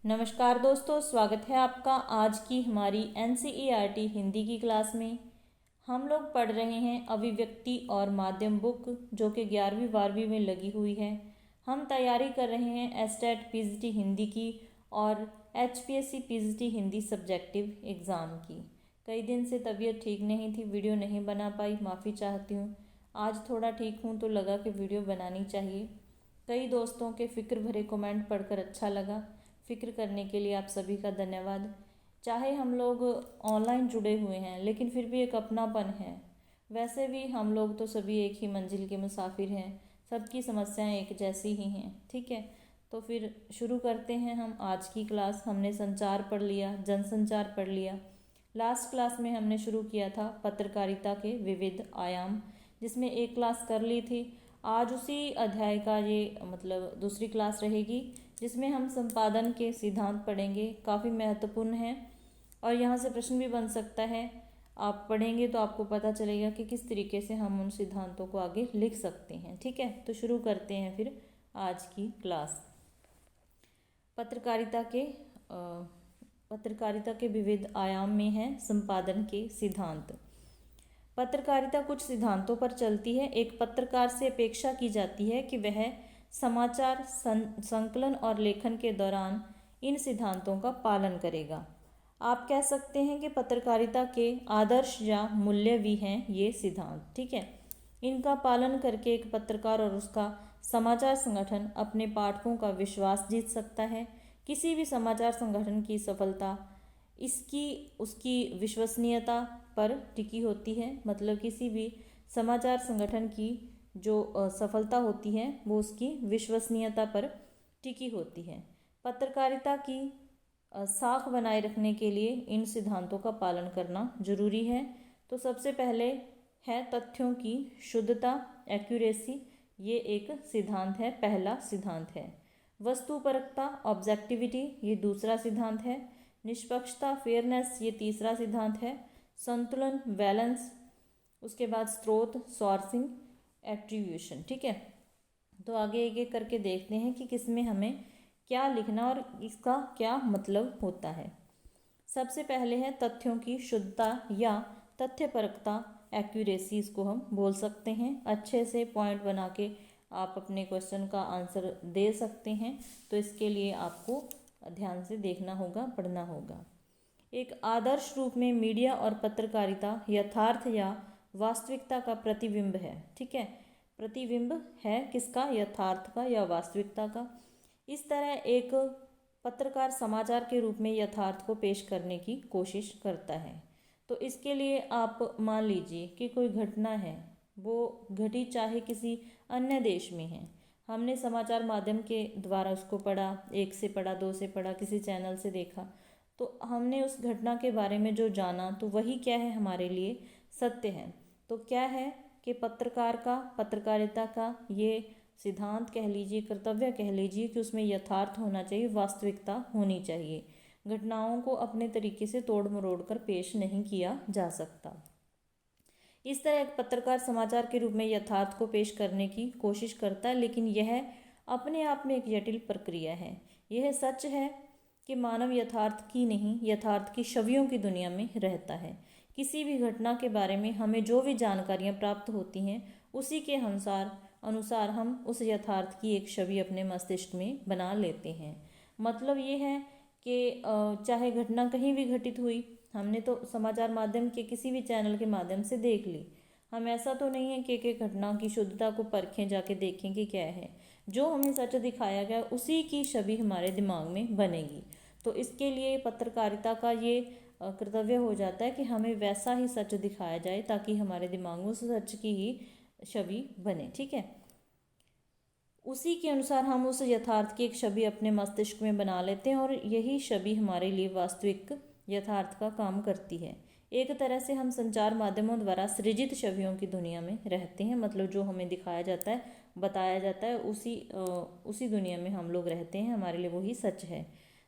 नमस्कार दोस्तों, स्वागत है आपका आज की हमारी एनसीईआरटी हिंदी की क्लास में। हम लोग पढ़ रहे हैं अभिव्यक्ति और माध्यम बुक, जो कि 11वीं 12वीं में लगी हुई है। हम तैयारी कर रहे हैं एसटेट पीजीटी हिंदी की और HPSC PGT Hindi subjective exam की। कई दिन से तबीयत ठीक नहीं थी, वीडियो नहीं बना पाई, माफ़ी चाहती हूँ। आज थोड़ा ठीक हूँ तो लगा कि वीडियो बनानी चाहिए। कई दोस्तों के फ़िक्र भरे कमेंट पढ़कर अच्छा लगा। फ़िक्र करने के लिए आप सभी का धन्यवाद। चाहे हम लोग ऑनलाइन जुड़े हुए हैं, लेकिन फिर भी एक अपनापन है। वैसे भी हम लोग तो सभी एक ही मंजिल के मुसाफिर हैं, सबकी समस्याएं एक जैसी ही हैं। ठीक है, तो फिर शुरू करते हैं हम आज की क्लास। हमने संचार पढ़ लिया, जनसंचार पढ़ लिया। लास्ट क्लास में हमने शुरू किया था पत्रकारिता के विविध आयाम, जिसमें एक क्लास कर ली थी। आज उसी अध्याय का ये दूसरी क्लास रहेगी, जिसमें हम संपादन के सिद्धांत पढ़ेंगे। काफ़ी महत्वपूर्ण है और यहाँ से प्रश्न भी बन सकता है। आप पढ़ेंगे तो आपको पता चलेगा कि किस तरीके से हम उन सिद्धांतों को आगे लिख सकते हैं। ठीक है, तो शुरू करते हैं फिर आज की क्लास। पत्रकारिता के विविध आयाम में है संपादन के सिद्धांत। पत्रकारिता कुछ सिद्धांतों पर चलती है। एक पत्रकार से अपेक्षा की जाती है कि वह समाचार संकलन और लेखन के दौरान इन सिद्धांतों का पालन करेगा। आप कह सकते हैं कि पत्रकारिता के आदर्श या मूल्य भी हैं ये सिद्धांत। ठीक है, इनका पालन करके एक पत्रकार और उसका समाचार संगठन अपने पाठकों का विश्वास जीत सकता है। किसी भी समाचार संगठन की सफलता उसकी विश्वसनीयता पर टिकी होती है। मतलब किसी भी समाचार संगठन की जो सफलता होती है वो उसकी विश्वसनीयता पर टिकी होती है। पत्रकारिता की साख बनाए रखने के लिए इन सिद्धांतों का पालन करना जरूरी है। तो सबसे पहले है तथ्यों की शुद्धता, एक्यूरेसी। ये एक सिद्धांत है, पहला सिद्धांत है। वस्तुपरकता, ऑब्जेक्टिविटी, ये दूसरा सिद्धांत है। निष्पक्षता, फेयरनेस, ये तीसरा सिद्धांत है। संतुलन, बैलेंस, उसके बाद स्रोत, सोर्सिंग, एट्रीब्यूशन। ठीक है, तो आगे एक एक करके देखते हैं कि किसमें हमें क्या लिखना और इसका क्या मतलब होता है। सबसे पहले है तथ्यों की शुद्धता या तथ्यपरकता, एक्यूरेसी इसको हम बोल सकते हैं। अच्छे से पॉइंट बना के आप अपने क्वेश्चन का आंसर दे सकते हैं, तो इसके लिए आपको ध्यान से देखना होगा, पढ़ना होगा। एक आदर्श रूप में मीडिया और पत्रकारिता यथार्थ या वास्तविकता का प्रतिबिंब है। ठीक है, प्रतिबिंब है किसका? यथार्थ का या वास्तविकता का। इस तरह एक पत्रकार समाचार के रूप में यथार्थ को पेश करने की कोशिश करता है। तो इसके लिए आप मान लीजिए कि कोई घटना है, वो घटी चाहे किसी अन्य देश में है। हमने समाचार माध्यम के द्वारा उसको पढ़ा, एक से पढ़ा, दो से पढ़ा, किसी चैनल से देखा, तो हमने उस घटना के बारे में जो जाना, तो वही क्या है, हमारे लिए सत्य है। तो क्या है कि पत्रकार का, पत्रकारिता का ये सिद्धांत कह लीजिए, कर्तव्य कह लीजिए कि उसमें यथार्थ होना चाहिए, वास्तविकता होनी चाहिए। घटनाओं को अपने तरीके से तोड़ मरोड़ कर पेश नहीं किया जा सकता। इस तरह एक पत्रकार समाचार के रूप में यथार्थ को पेश करने की कोशिश करता है, लेकिन यह अपने आप में एक जटिल प्रक्रिया है। यह सच है कि मानव यथार्थ की नहीं, यथार्थ की छवियों की दुनिया में रहता है। किसी भी घटना के बारे में हमें जो भी जानकारियाँ प्राप्त होती हैं, उसी के अनुसार हम उस यथार्थ की एक छवि अपने मस्तिष्क में बना लेते हैं। मतलब ये है कि चाहे घटना कहीं भी घटित हुई, हमने तो समाचार माध्यम के किसी भी चैनल के माध्यम से देख ली। हम ऐसा तो नहीं है कि एक घटना की शुद्धता को परखें, जाके देखें कि क्या है। जो हमें सच दिखाया गया उसी की छवि हमारे दिमाग में बनेगी। तो इसके लिए पत्रकारिता का ये कर्तव्य हो जाता है कि हमें वैसा ही सच दिखाया जाए, ताकि हमारे दिमाग में उस सच की ही छवि बने। ठीक है, उसी के अनुसार हम उस यथार्थ की एक छवि अपने मस्तिष्क में बना लेते हैं और यही छवि हमारे लिए वास्तविक यथार्थ का काम करती है। एक तरह से हम संचार माध्यमों द्वारा सृजित छवियों की दुनिया में रहते हैं। मतलब जो हमें दिखाया जाता है, बताया जाता है, उसी दुनिया में हम लोग रहते हैं, हमारे लिए वही सच है।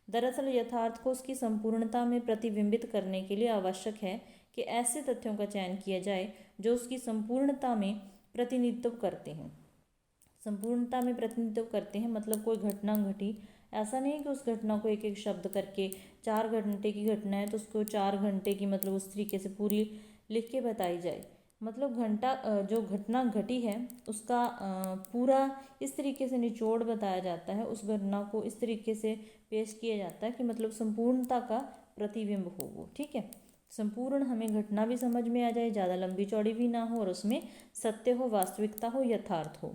दरअसल यथार्थ को उसकी संपूर्णता में प्रतिबिंबित करने के लिए आवश्यक है कि ऐसे तथ्यों का चयन किया जाए जो उसकी संपूर्णता में प्रतिनिधित्व करते हैं। संपूर्णता में प्रतिनिधित्व करते हैं मतलब कोई घटना घटी, ऐसा नहीं है कि उस घटना को एक एक शब्द करके, 4 घंटे की घटना है तो उसको 4 घंटे की मतलब उस तरीके से पूरी लिख के बताई जाए। मतलब जो घटना घटी है उसका पूरा इस तरीके से निचोड़ बताया जाता है, उस घटना को इस तरीके से पेश किया जाता है कि मतलब संपूर्णता का प्रतिबिंब हो वो, ठीक है। संपूर्ण हमें घटना भी समझ में आ जाए, ज़्यादा लंबी चौड़ी भी ना हो और उसमें सत्य हो, वास्तविकता हो, यथार्थ हो,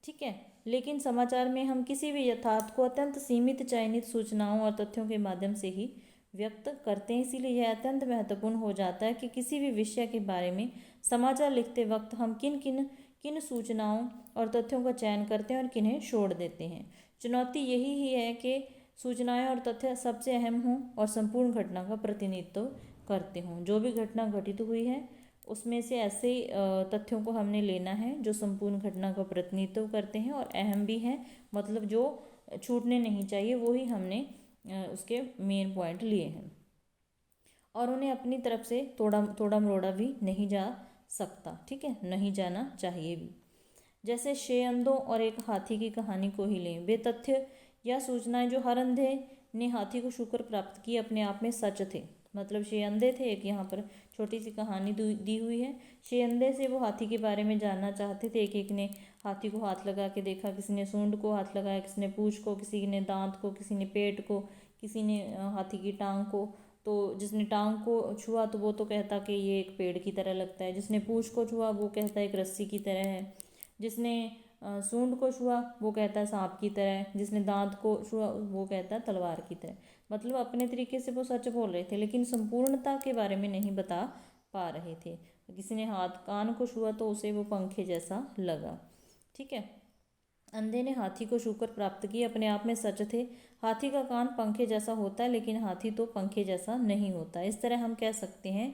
ठीक है। लेकिन समाचार में हम किसी भी यथार्थ को अत्यंत सीमित चयनित सूचनाओं और तथ्यों के माध्यम से ही व्यक्त करते हैं। इसीलिए यह अत्यंत महत्वपूर्ण हो जाता है कि किसी भी विषय के बारे में समाचार लिखते वक्त हम किन सूचनाओं और तथ्यों का चयन करते हैं और किन्हें छोड़ देते हैं। चुनौती यही ही है कि सूचनाएं और तथ्य सबसे अहम हों और संपूर्ण घटना का प्रतिनिधित्व करते हों। जो भी घटना घटित हुई है उसमें से ऐसे तथ्यों को हमने लेना है जो संपूर्ण घटना का प्रतिनिधित्व करते हैं और अहम भी हैं, मतलब जो छूटने नहीं चाहिए वो ही हमने उसके मेन पॉइंट लिए हैं, और उन्हें अपनी तरफ से थोड़ा मरोड़ा भी नहीं जा सकता, ठीक है, नहीं जाना चाहिए भी। जैसे 6 अंधों और एक हाथी की कहानी को ही लें। वे तथ्य या सूचनाएं जो हर अंधे ने हाथी को छूकर प्राप्त की अपने आप में सच थे। मतलब 6 अंधे थे, एक यहाँ पर छोटी सी कहानी दी हुई है। 6 अंधे से वो हाथी के बारे में जानना चाहते थे। एक एक ने हाथी को हाथ लगा के देखा, किसी ने सूंड को हाथ लगाया, किसी ने पूंछ को, किसी ने दांत को, किसी ने पेट को, किसी ने हाथी की टांग को। तो जिसने टांग को छुआ तो वो तो कहता कि ये एक पेड़ की तरह लगता है, जिसने पूंछ को छुआ वो कहता है एक रस्सी की तरह है, जिसने सूंड को छुआ वो कहता है सांप की तरह है, जिसने दांत को छुआ वो कहता है तलवार की तरह। मतलब अपने तरीके से वो सच बोल रहे थे लेकिन संपूर्णता के बारे में नहीं बता पा रहे थे। किसी ने कान को छुआ तो उसे वो पंखे जैसा लगा, ठीक है। अंधे ने हाथी को छूकर प्राप्त की अपने आप में सच थे। हाथी का कान पंखे जैसा होता है लेकिन हाथी तो पंखे जैसा नहीं होता। इस तरह हम कह सकते हैं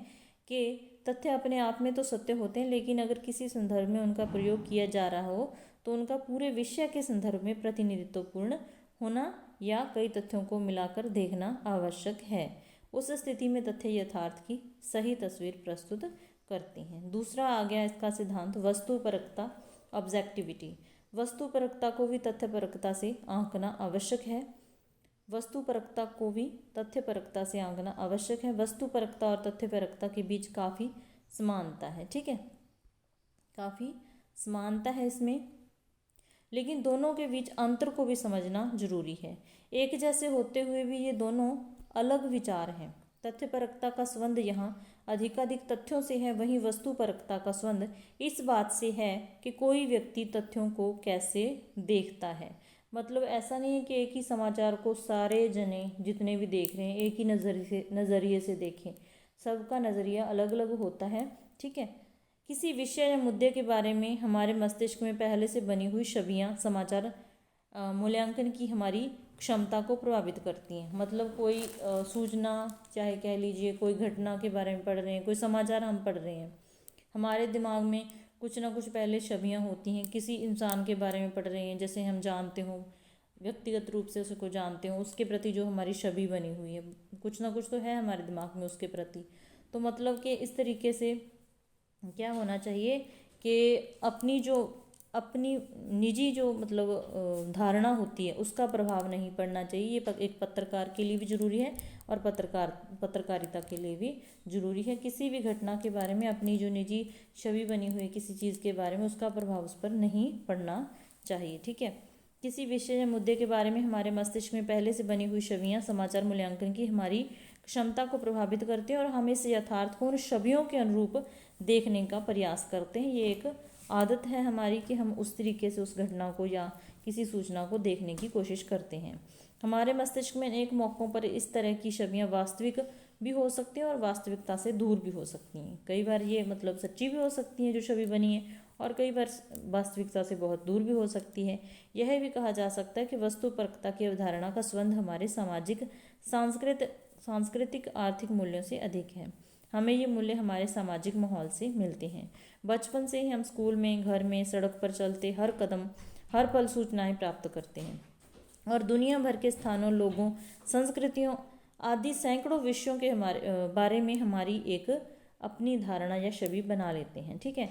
कि तथ्य अपने आप में तो सत्य होते हैं लेकिन अगर किसी संदर्भ में उनका प्रयोग किया जा रहा हो तो उनका पूरे विषय के संदर्भ में प्रतिनिधित्वपूर्ण होना या कई तथ्यों को मिलाकर देखना आवश्यक है। उस स्थिति में तथ्य यथार्थ की सही तस्वीर प्रस्तुत करते हैं। दूसरा आ गया इसका सिद्धांत वस्तुपरकता, ऑब्जेक्टिविटी। वस्तुपरकता को भी तथ्यपरकता से आंकना आवश्यक है। वस्तुपरकता को भी तथ्यपरकता से आंकना आवश्यक है। वस्तुपरकता और तथ्यपरकता के बीच काफ़ी समानता है, ठीक है, काफ़ी समानता है इसमें, लेकिन दोनों के बीच अंतर को भी समझना जरूरी है। एक जैसे होते हुए भी ये दोनों अलग विचार हैं। तथ्यपरकता का संबंध यहाँ अधिकाधिक तथ्यों से है, वहीं वस्तुपरकता का संबंध इस बात से है कि कोई व्यक्ति तथ्यों को कैसे देखता है। मतलब ऐसा नहीं है कि एक ही समाचार को सारे जने जितने भी देख रहे हैं एक ही नज़रिए से देखें, सबका नज़रिया अलग अलग होता है, ठीक है। किसी विषय या मुद्दे के बारे में हमारे मस्तिष्क में पहले से बनी हुई छवियाँ समाचार मूल्यांकन की हमारी क्षमता को प्रभावित करती हैं। मतलब कोई सूचना, चाहे कह लीजिए कोई घटना के बारे में पढ़ रहे हैं, कोई समाचार हम पढ़ रहे हैं, हमारे दिमाग में कुछ ना कुछ पहले छवियाँ होती हैं। किसी इंसान के बारे में पढ़ रहे हैं, जैसे हम जानते हों, व्यक्तिगत रूप से उसको जानते हो, उसके प्रति जो हमारी छवि बनी हुई है, कुछ ना कुछ तो है हमारे दिमाग में उसके प्रति। तो मतलब कि इस तरीके से क्या होना चाहिए कि अपनी निजी जो मतलब धारणा होती है उसका प्रभाव नहीं पड़ना चाहिए। ये एक पत्रकार के लिए भी ज़रूरी है और पत्रकारिता के लिए भी ज़रूरी है। किसी भी घटना के बारे में अपनी जो निजी छवि बनी हुई है किसी चीज़ के बारे में उसका प्रभाव उस पर नहीं पड़ना चाहिए, ठीक है। किसी विषय या मुद्दे के बारे में हमारे मस्तिष्क में पहले से बनी हुई छवियाँ समाचार मूल्यांकन की हमारी क्षमता को प्रभावित करते हैं और हम इस यथार्थ को उन छवियों के अनुरूप देखने का प्रयास करते हैं। ये एक आदत है हमारी कि हम उस तरीके से उस घटना को या किसी सूचना को देखने की कोशिश करते हैं। हमारे मस्तिष्क में अनेक मौक़ों पर इस तरह की छवियाँ वास्तविक भी हो सकती हैं और वास्तविकता से दूर भी हो सकती हैं। कई बार ये मतलब सच्ची भी हो सकती हैं जो छवि बनी है, और कई बार वास्तविकता से बहुत दूर भी हो सकती है। यह भी कहा जा सकता है कि वस्तुपरकता की अवधारणा का संबंध हमारे सामाजिक, सांस्कृतिक, आर्थिक मूल्यों से अधिक है। हमें ये मूल्य हमारे सामाजिक माहौल से मिलते हैं। बचपन से ही हम स्कूल में, घर में, सड़क पर चलते हर कदम, हर पल सूचनाएं प्राप्त करते हैं और दुनिया भर के स्थानों, लोगों, संस्कृतियों आदि सैकड़ों विषयों के बारे में हमारी एक अपनी धारणा या छवि बना लेते हैं, ठीक है।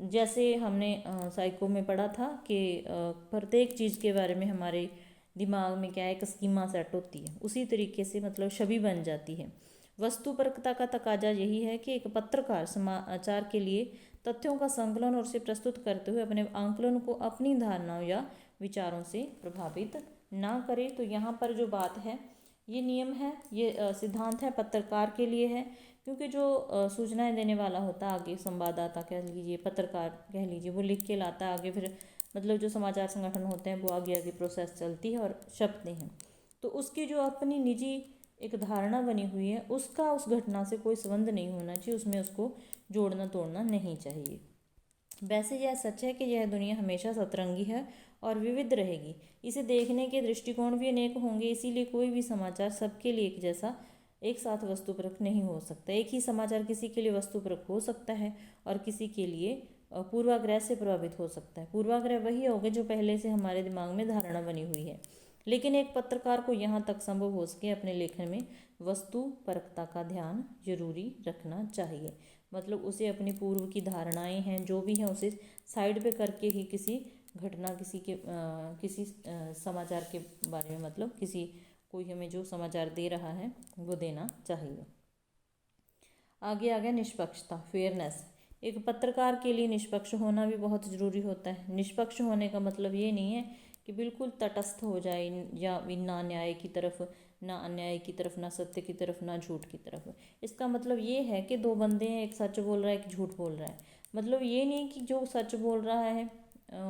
जैसे हमने साइको में पढ़ा था कि प्रत्येक चीज़ के बारे में हमारे दिमाग में क्या है, एक स्कीमा सेट होती है, उसी तरीके से मतलब छवि बन जाती है। वस्तुपरकता का तकाजा यही है कि एक पत्रकार समाचार के लिए तथ्यों का संकलन और उसे प्रस्तुत करते हुए अपने आंकलन को अपनी धारणाओं या विचारों से प्रभावित ना करे। तो यहाँ पर जो बात है, ये नियम है, ये सिद्धांत है, पत्रकार के लिए है, क्योंकि जो सूचनाएं देने वाला होता है आगे, संवाददाता कह लीजिए, पत्रकार कह लीजिए, वो लिख के लाता है आगे, फिर मतलब जो समाचार संगठन होते हैं वो आगे आगे प्रोसेस चलती है और छपते हैं। तो उसकी जो अपनी निजी एक धारणा बनी हुई है, उसका उस घटना से कोई संबंध नहीं होना चाहिए, उसमें उसको जोड़ना तोड़ना नहीं चाहिए। वैसे यह सच है कि यह दुनिया हमेशा सतरंगी है और विविध रहेगी। इसे देखने के दृष्टिकोण भी अनेक होंगे, इसीलिए कोई भी समाचार सबके लिए एक जैसा एक साथ वस्तुपरक नहीं हो सकता। एक ही समाचार किसी के लिए वस्तुपरक हो सकता है और किसी के लिए पूर्वाग्रह से प्रभावित हो सकता है। पूर्वाग्रह वही होगा जो पहले से हमारे दिमाग में धारणा बनी हुई है, लेकिन एक पत्रकार को यहाँ तक संभव हो सके अपने लेखन में वस्तुपरकता का ध्यान जरूरी रखना चाहिए। मतलब उसे अपनी पूर्व की धारणाएं हैं जो भी हैं उसे साइड पे करके ही किसी घटना, किसी समाचार के बारे में, मतलब किसी कोई हमें जो समाचार दे रहा है वो देना चाहिए। आगे आ गया निष्पक्षता, फेयरनेस। एक पत्रकार के लिए निष्पक्ष होना भी बहुत ज़रूरी होता है। निष्पक्ष होने का मतलब ये नहीं है कि बिल्कुल तटस्थ हो जाए, या ना न्याय की तरफ ना अन्याय की तरफ, ना सत्य की तरफ ना झूठ की तरफ। इसका मतलब ये है कि दो बंदे हैं, एक सच बोल रहा है, एक झूठ बोल रहा है। मतलब ये नहीं कि जो सच बोल रहा है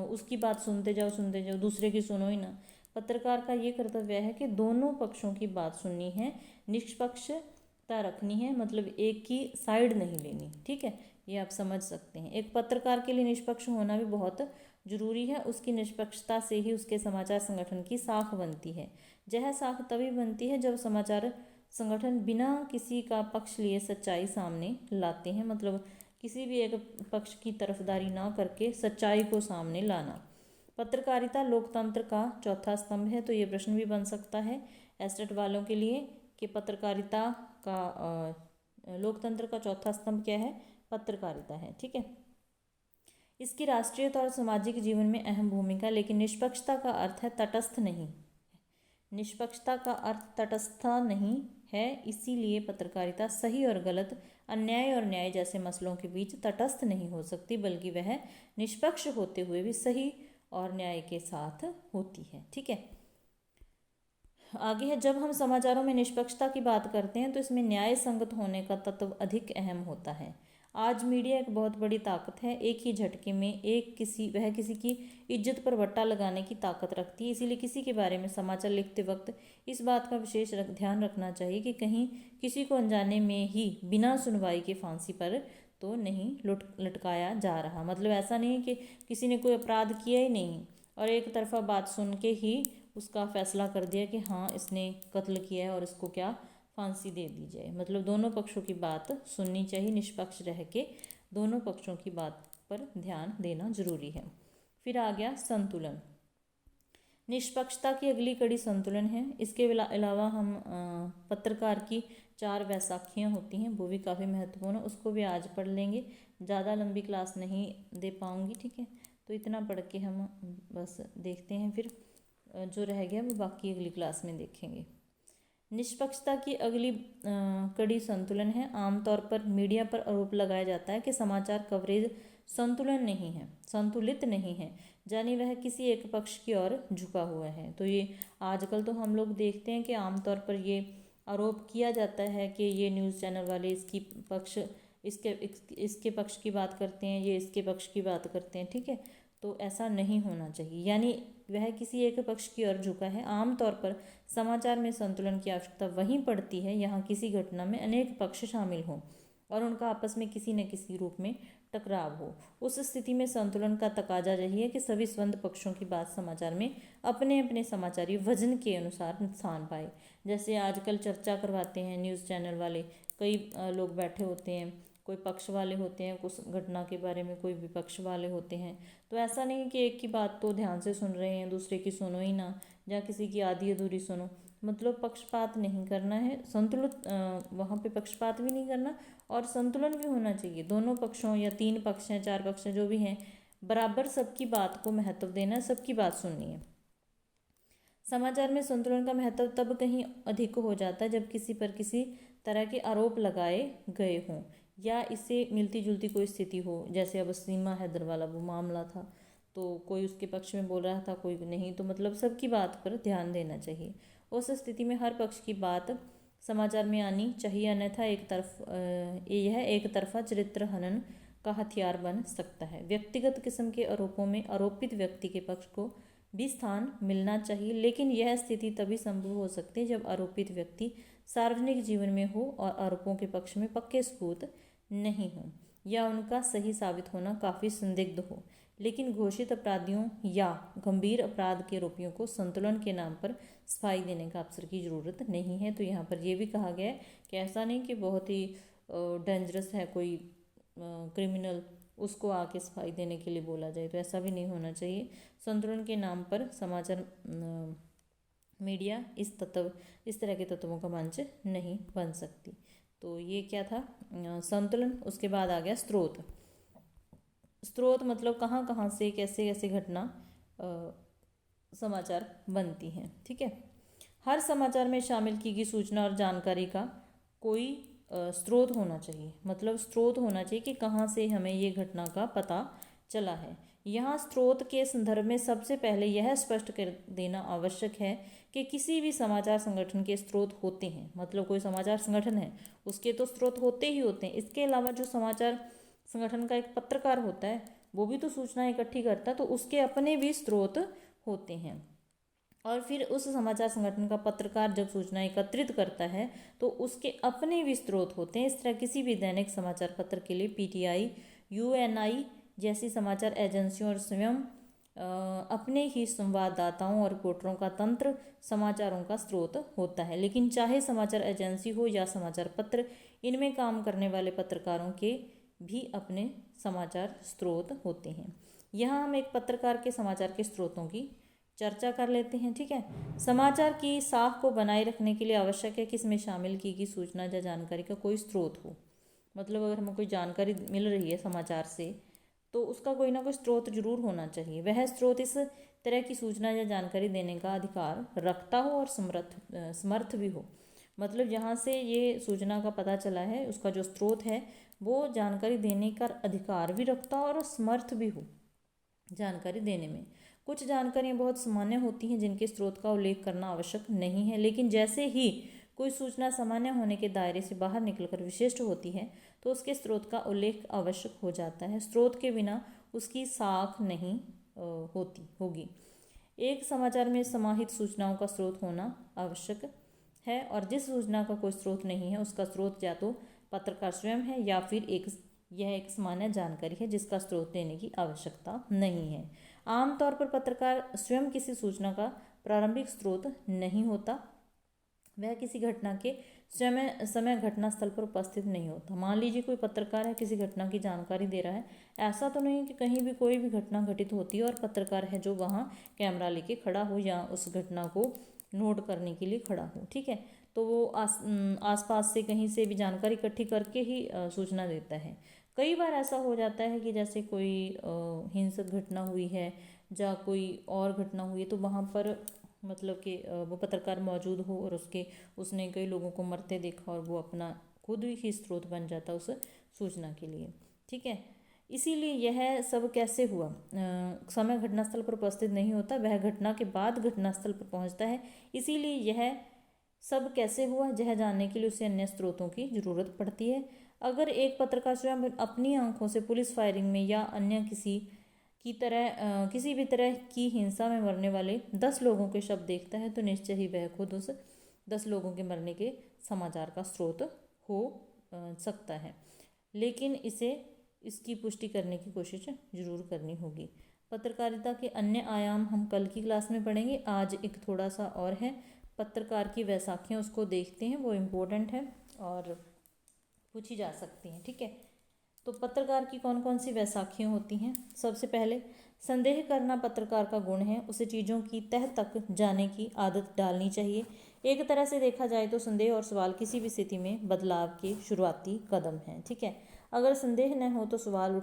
उसकी बात सुनते जाओ, दूसरे की सुनो ही ना। पत्रकार का ये कर्तव्य है कि दोनों पक्षों की बात सुननी है, निष्पक्षता रखनी है, मतलब एक की साइड नहीं लेनी। ठीक है, ये आप समझ सकते हैं। एक पत्रकार के लिए निष्पक्ष होना भी बहुत जरूरी है। उसकी निष्पक्षता से ही उसके समाचार संगठन की साख बनती है। यह साख तभी बनती है जब समाचार संगठन बिना किसी का पक्ष लिए सच्चाई सामने लाते हैं, मतलब किसी भी एक पक्ष की तरफदारी ना करके सच्चाई को सामने लाना। पत्रकारिता लोकतंत्र का चौथा स्तंभ है। तो ये प्रश्न भी बन सकता है एस्टेट वालों के लिए कि पत्रकारिता का लोकतंत्र का चौथा स्तंभ क्या है? पत्रकारिता है। ठीक है, इसकी राष्ट्रीय और सामाजिक जीवन में अहम भूमिका, लेकिन निष्पक्षता का अर्थ है तटस्थ नहीं। निष्पक्षता का अर्थ तटस्थता नहीं है, इसीलिए पत्रकारिता सही और गलत, अन्याय और न्याय जैसे मसलों के बीच तटस्थ नहीं हो सकती, बल्कि वह निष्पक्ष होते हुए भी सही और न्याय के साथ होती है। ठीक है, आगे है, जब हम समाचारों में निष्पक्षता की बात करते हैं तो इसमें न्याय संगत होने का तत्व अधिक अहम होता है। आज मीडिया एक बहुत बड़ी ताकत है। एक ही झटके में वह किसी की इज्जत पर बट्टा लगाने की ताकत रखती है। इसीलिए किसी के बारे में समाचार लिखते वक्त इस बात का विशेष ध्यान रखना चाहिए कि कहीं किसी को अनजाने में ही बिना सुनवाई के फांसी पर तो नहीं लटकाया जा रहा। मतलब ऐसा नहीं कि किसी ने कोई अपराध किया ही नहीं और एक तरफा बात सुन के ही उसका फैसला कर दिया कि हाँ इसने कत्ल किया है और इसको क्या फांसी दे दी जाए। मतलब दोनों पक्षों की बात सुननी चाहिए, निष्पक्ष रह के दोनों पक्षों की बात पर ध्यान देना जरूरी है। फिर आ गया संतुलन। निष्पक्षता की अगली कड़ी संतुलन है। इसके अलावा हम पत्रकार की 4 वैसाखियाँ होती हैं, वो भी काफ़ी महत्वपूर्ण है, उसको भी आज पढ़ लेंगे। ज़्यादा लंबी क्लास नहीं दे पाऊँगी, ठीक है, तो इतना पढ़ के हम बस देखते हैं, फिर जो रह गया वो बाकी अगली क्लास में देखेंगे। निष्पक्षता की अगली कड़ी संतुलन है। आमतौर पर मीडिया पर आरोप लगाया जाता है कि समाचार कवरेज संतुलित नहीं है, यानी वह किसी एक पक्ष की ओर झुका हुआ है। तो ये आजकल तो हम लोग देखते हैं कि आमतौर पर ये आरोप किया जाता है कि ये न्यूज़ चैनल वाले इसके पक्ष की बात करते हैं, ये इसके पक्ष की बात करते हैं। ठीक है, तो ऐसा नहीं होना चाहिए, यानी वह किसी एक पक्ष की ओर झुका है। आमतौर पर समाचार में संतुलन की आवश्यकता वहीं पड़ती है यहाँ किसी घटना में अनेक पक्ष शामिल हों और उनका आपस में किसी न किसी रूप में टकराव हो। उस स्थिति में संतुलन का तकाजा यही है कि सभी स्वतंत्र पक्षों की बात समाचार में अपने अपने समाचारी वजन के अनुसार स्थान पाए। जैसे आजकल चर्चा करवाते हैं न्यूज़ चैनल वाले, कई लोग बैठे होते हैं, कोई पक्ष वाले होते हैं कुछ घटना के बारे में, कोई विपक्ष वाले होते हैं। तो ऐसा नहीं कि एक की बात तो ध्यान से सुन रहे हैं, दूसरे की सुनो ही ना, या किसी की आधी अधूरी सुनो। मतलब पक्षपात नहीं करना है, संतुलित वहाँ पे पक्षपात भी नहीं करना और संतुलन भी होना चाहिए। दोनों पक्षों या 3 पक्ष हैं, 4 पक्ष हैं, जो भी हैं, बराबर सबकी बात को महत्व देना है, सबकी बात सुननी है। समाचार में संतुलन का महत्व तब कहीं अधिक हो जाता है जब किसी पर किसी तरह के आरोप लगाए गए हों या इससे मिलती जुलती कोई स्थिति हो। जैसे अब सीमा हैदर वाला वो मामला था, तो कोई उसके पक्ष में बोल रहा था, कोई नहीं, तो मतलब सबकी बात पर ध्यान देना चाहिए। उस स्थिति में हर पक्ष की बात समाचार में आनी चाहिए, अन्यथा यह एक तरफा चरित्र हनन का हथियार बन सकता है। व्यक्तिगत किस्म के आरोपों में आरोपित व्यक्ति के पक्ष को भी स्थान मिलना चाहिए, लेकिन यह स्थिति तभी संभव हो सकती है जब आरोपित व्यक्ति सार्वजनिक जीवन में हो और आरोपों के पक्ष में पक्के सबूत नहीं हो या उनका सही साबित होना काफ़ी संदिग्ध हो। लेकिन घोषित अपराधियों या गंभीर अपराध के आरोपियों को संतुलन के नाम पर सफाई देने का अवसर की ज़रूरत नहीं है। तो यहाँ पर यह भी कहा गया है कि ऐसा नहीं कि बहुत ही डेंजरस है कोई क्रिमिनल, उसको आके सफाई देने के लिए बोला जाए, तो ऐसा भी नहीं होना चाहिए। संतुलन के नाम पर समाचार मीडिया इस तरह के तत्वों का मंच नहीं बन सकती। तो ये क्या था, संतुलन। उसके बाद आ गया स्रोत। स्रोत मतलब कहाँ कहाँ से कैसे कैसे घटना समाचार बनती हैं। ठीक है, हर समाचार में शामिल की गई सूचना और जानकारी का कोई स्रोत होना चाहिए। मतलब स्रोत होना चाहिए कि कहाँ से हमें ये घटना का पता चला है। यहाँ स्रोत के संदर्भ में सबसे पहले यह स्पष्ट कर देना आवश्यक है कि किसी भी समाचार संगठन के स्रोत होते हैं। मतलब कोई समाचार संगठन है, उसके तो स्रोत होते ही होते हैं। इसके अलावा जो समाचार संगठन का एक पत्रकार होता है, वो भी तो सूचना इकट्ठी करता है, तो उसके अपने भी स्रोत होते हैं। और फिर उस समाचार संगठन का पत्रकार जब सूचना एकत्रित करता है तो उसके अपने भी स्रोत होते हैं। इस तरह किसी भी दैनिक समाचार पत्र के लिए पीटीआई, यूएनआई जैसी समाचार एजेंसियों और स्वयं अपने ही संवाददाताओं और रिपोर्टरों का तंत्र समाचारों का स्रोत होता है। लेकिन चाहे समाचार एजेंसी हो या समाचार पत्र, इनमें काम करने वाले पत्रकारों के भी अपने समाचार स्रोत होते हैं। यहाँ हम एक पत्रकार के समाचार के स्रोतों की चर्चा कर लेते हैं। ठीक है, समाचार की साख को बनाए रखने के लिए आवश्यक है कि इसमें शामिल की गई सूचना या जानकारी का कोई स्रोत हो। मतलब अगर हमें कोई जानकारी मिल रही है समाचार से, तो उसका कोई ना कोई स्रोत जरूर होना चाहिए। वह स्रोत इस तरह की सूचना या जानकारी देने का अधिकार रखता हो और समर्थ भी हो। मतलब यहाँ से ये सूचना का पता चला है, उसका जो स्रोत है वो जानकारी देने का अधिकार भी रखता हो और समर्थ भी हो जानकारी देने में। कुछ जानकारियाँ बहुत सामान्य होती हैं जिनके स्रोत का उल्लेख करना आवश्यक नहीं है, लेकिन जैसे ही कोई सूचना सामान्य होने के दायरे से बाहर निकलकर विशिष्ट होती है तो उसके स्रोत का उल्लेख आवश्यक हो जाता है। स्रोत के बिना उसकी साख नहीं होगी। एक समाचार में समाहित सूचनाओं का स्रोत होना आवश्यक है, और जिस सूचना का कोई स्रोत नहीं है उसका स्रोत या तो पत्रकार स्वयं है या फिर यह एक सामान्य जानकारी है जिसका स्रोत देने की आवश्यकता नहीं है। आमतौर पर पत्रकार स्वयं किसी सूचना का प्रारंभिक स्रोत नहीं होता। वह किसी घटना के समय घटना स्थल पर उपस्थित नहीं होता। मान लीजिए कोई पत्रकार है, किसी घटना की जानकारी दे रहा है, ऐसा तो नहीं कि कहीं भी कोई भी घटना घटित होती है और पत्रकार है जो वहाँ कैमरा लेके खड़ा हो या उस घटना को नोट करने के लिए खड़ा हो। ठीक है, तो वो आसपास से कहीं से भी जानकारी इकट्ठी करके ही सूचना देता है। कई बार ऐसा हो जाता है कि जैसे कोई हिंसक घटना हुई है या कोई और घटना हुई है, तो वहाँ पर मतलब कि वो पत्रकार मौजूद हो और उसने कई लोगों को मरते देखा और वो अपना खुद ही स्रोत बन जाता उस सूचना के लिए। ठीक है, इसीलिए यह सब कैसे हुआ, समय घटनास्थल पर उपस्थित नहीं होता, वह घटना के बाद घटनास्थल पर पहुंचता है। इसीलिए यह सब कैसे हुआ यह जानने के लिए उसे अन्य स्रोतों की ज़रूरत पड़ती है। अगर एक पत्रकार स्वयं अपनी आंखों से पुलिस फायरिंग में या अन्य किसी भी तरह की हिंसा में मरने वाले 10 लोगों के शव देखता है तो निश्चय ही वह खुद उस 10 लोगों के मरने के समाचार का स्रोत हो सकता है, लेकिन इसकी पुष्टि करने की कोशिश जरूर करनी होगी। पत्रकारिता के अन्य आयाम हम कल की क्लास में पढ़ेंगे। आज एक थोड़ा सा और है, पत्रकार की वैसाखियाँ, उसको देखते हैं, वो इम्पोर्टेंट है और पूछी जा सकती हैं। ठीक है, तो पत्रकार की कौन कौन सी वैसाखियाँ होती हैं। सबसे पहले, संदेह करना पत्रकार का गुण है, उसे चीज़ों की तह तक जाने की आदत डालनी चाहिए। एक तरह से देखा जाए तो संदेह और सवाल किसी भी स्थिति में बदलाव के शुरुआती कदम हैं। ठीक है, अगर संदेह न हो तो सवाल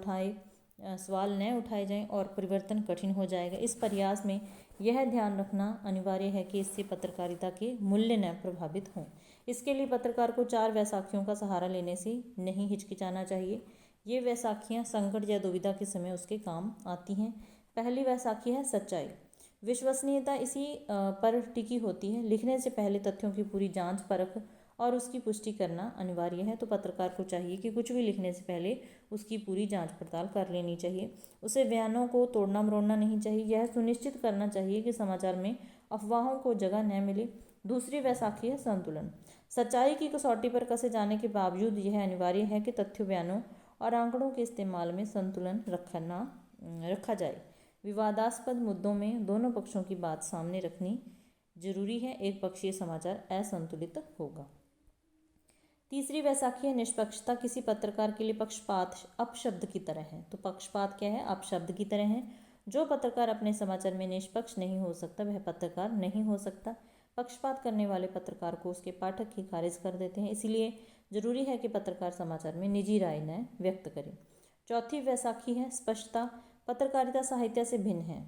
न उठाए जाएं और परिवर्तन कठिन हो जाएगा। इस प्रयास में यह ध्यान रखना अनिवार्य है कि इससे पत्रकारिता के मूल्य न प्रभावित हों। इसके लिए पत्रकार को 4 वैसाखियों का सहारा लेने से नहीं हिचकिचाना चाहिए। ये वैसाखियाँ संकट या दुविधा के समय उसके काम आती हैं। पहली वैसाखी है सच्चाई। विश्वसनीयता इसी पर टिकी होती है। लिखने से पहले तथ्यों की पूरी जांच परख और उसकी पुष्टि करना अनिवार्य है। तो पत्रकार को चाहिए कि कुछ भी लिखने से पहले उसकी पूरी जांच पड़ताल कर लेनी चाहिए। उसे बयानों को तोड़ना मरोड़ना नहीं चाहिए। यह सुनिश्चित करना चाहिए कि समाचार में अफवाहों को जगह न मिले। दूसरी वैसाखी है संतुलन। सच्चाई की कसौटी पर कसे जाने के बावजूद यह अनिवार्य है कि तथ्यों, बयानों और आंकड़ों के इस्तेमाल में संतुलन रखा जाए। विवादास्पद मुद्दों में दोनों पक्षों की बात सामने रखनी जरूरी है। एक पक्षीय समाचार असंतुलित होगा। तीसरी वैसाखी है निष्पक्षता। किसी पत्रकार के लिए पक्षपात अपशब्द की तरह है। तो पक्षपात क्या है? अपशब्द की तरह है। जो पत्रकार अपने समाचार में निष्पक्ष नहीं हो सकता वह पत्रकार नहीं हो सकता। पक्षपात करने वाले पत्रकार को उसके पाठक ही खारिज कर देते हैं। इसीलिए जरूरी है कि पत्रकार समाचार में निजी राय न व्यक्त करे। चौथी वैसाखी है स्पष्टता। पत्रकारिता साहित्य से भिन्न है।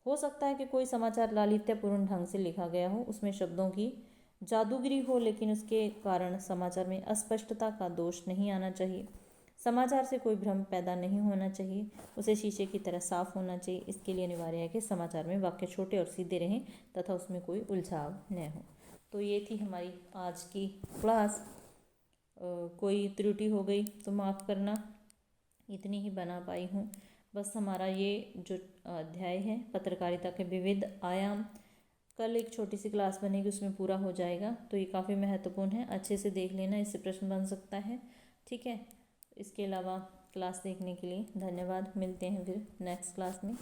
हो सकता है कि कोई समाचार लालित्यपूर्ण ढंग से लिखा गया हो, उसमें शब्दों की जादूगिरी हो, लेकिन उसके कारण समाचार में अस्पष्टता का दोष नहीं आना चाहिए। समाचार से कोई भ्रम पैदा नहीं होना चाहिए। उसे शीशे की तरह साफ होना चाहिए। इसके लिए अनिवार्य है कि समाचार में वाक्य छोटे और सीधे रहें तथा उसमें कोई उलझाव न हो। तो ये थी हमारी आज की क्लास। कोई त्रुटि हो गई तो माफ़ करना, इतनी ही बना पाई हूँ। बस हमारा ये जो अध्याय है पत्रकारिता के विविध आयाम, कल एक छोटी सी क्लास बनेगी उसमें पूरा हो जाएगा। तो ये काफ़ी महत्वपूर्ण है, अच्छे से देख लेना, इससे प्रश्न बन सकता है। ठीक है। इसके अलावा क्लास देखने के लिए धन्यवाद। मिलते हैं फिर नेक्स्ट क्लास में।